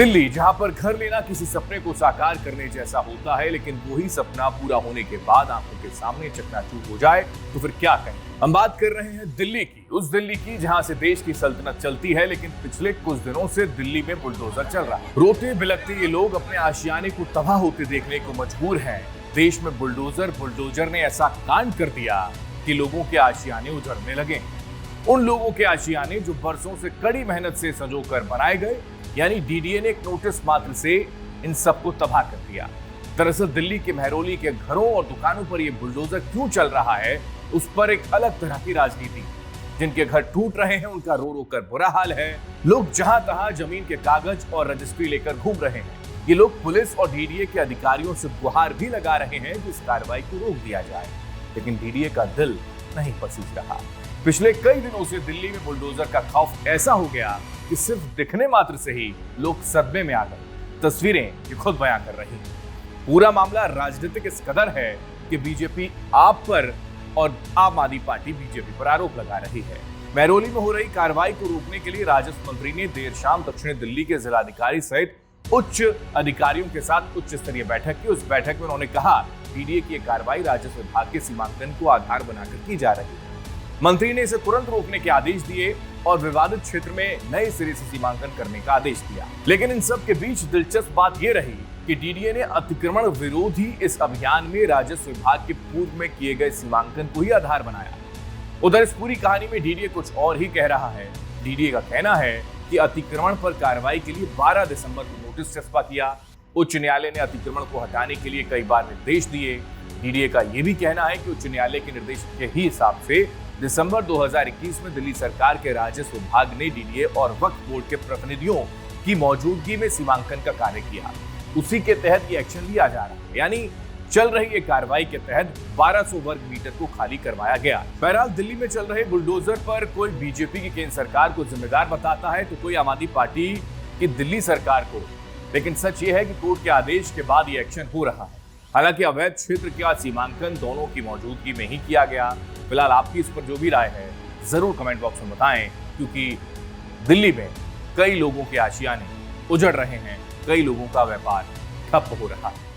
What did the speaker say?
दिल्ली, जहां पर घर लेना किसी सपने को साकार करने जैसा होता है, लेकिन वही सपना पूरा होने के बाद आंखों के सामने चकनाचूर हो जाए तो फिर क्या कहें। हम बात कर रहे हैं दिल्ली की, उस दिल्ली की जहां से देश की सल्तनत चलती है, लेकिन पिछले कुछ दिनों से दिल्ली में बुलडोजर चल रहा है। रोते बिलखते ये लोग अपने आशियाने को तबाह होते देखने को मजबूर हैं। देश में बुलडोजर ने ऐसा कांड कर दिया कि लोगों के आशियाने उजड़ने लगे। उन लोगों के आशियाने जो बरसों से कड़ी मेहनत से संजोकर बनाए गए, यानी डीडीए ने एक नोटिस मात्र से इन सबको तबाह कर दिया। दरअसल दिल्ली के महरौली के घरों और दुकानों पर यह बुलडोजर क्यों चल रहा है, उस पर एक अलग तरह की राजनीति। जिनके घर टूट रहे हैं उनका रो रो कर बुरा हाल है। लोग जहां तहां जमीन के कागज और रजिस्ट्री लेकर घूम रहे हैं। ये लोग पुलिस और डीडीए के अधिकारियों से गुहार भी लगा रहे हैं कि इस कार्रवाई को रोक दिया जाए, लेकिन डीडीए का दिल नहीं पसीज रहा। पिछले कई दिनों से दिल्ली में बुलडोजर का खौफ ऐसा हो गया कि सिर्फ दिखने मात्र से ही लोग सदमे में आ गए। तस्वीरें ये खुद बयां कर रही हैं। पूरा मामला राजनीतिक इस कदर है कि बीजेपी आप पर और आम आदमी पार्टी बीजेपी पर आरोप लगा रही है। महरौली में हो रही कार्रवाई को रोकने के लिए राजस्व मंत्री ने देर शाम दक्षिणी दिल्ली के जिलाधिकारी सहित उच्च अधिकारियों के साथ उच्च स्तरीय बैठक की। उस बैठक में उन्होंने कहा, डीडीए की कार्रवाई राजस्व विभाग के सीमांकन को आधार बनाकर की जा रही है। मंत्री ने इसे तुरंत रोकने के आदेश दिए और विवादित क्षेत्र में नए सिरे से सीमांकन करने का आदेश दिया। लेकिन इन सब के बीच दिलचस्प बात यह रही कि डीडीए ने अतिक्रमण विरोधी इस अभियान में राजस्व विभाग के पूर्व में किए गए सीमांकन को ही आधार बनाया। उधर इस पूरी कहानी में डीडीए कुछ और ही कह रहा है। डीडीए का कहना है कि अतिक्रमण पर कार्रवाई के लिए 12 दिसंबर को नोटिस चस्पा किया। उच्च न्यायालय ने अतिक्रमण को हटाने के लिए कई बार निर्देश दिए। डीडीए का यह भी कहना है कि उच्च न्यायालय के निर्देश के ही हिसाब से दिसंबर 2021 में दिल्ली सरकार के राजस्व विभाग ने डीडीए और वक्फ बोर्ड के प्रतिनिधियों की मौजूदगी में सीमांकन का कार्य किया। उसी के तहत ये एक्शन लिया जा रहा है, यानी चल रही ये कार्रवाई के तहत 1200 वर्ग मीटर को खाली करवाया गया। बहरहाल दिल्ली में चल रहे बुलडोजर पर कोई बीजेपी की केंद्र सरकार को जिम्मेदार बताता है तो कोई आम आदमी पार्टी की दिल्ली सरकार को। लेकिन सच ये है कि कोर्ट के आदेश के बाद ये एक्शन हो रहा है। हालांकि अवैध क्षेत्र का सीमांकन दोनों की मौजूदगी में ही किया गया। फिलहाल आपकी इस पर जो भी राय है जरूर कमेंट बॉक्स में बताएं, क्योंकि दिल्ली में कई लोगों के आशियाने उजड़ रहे हैं, कई लोगों का व्यापार ठप हो रहा है।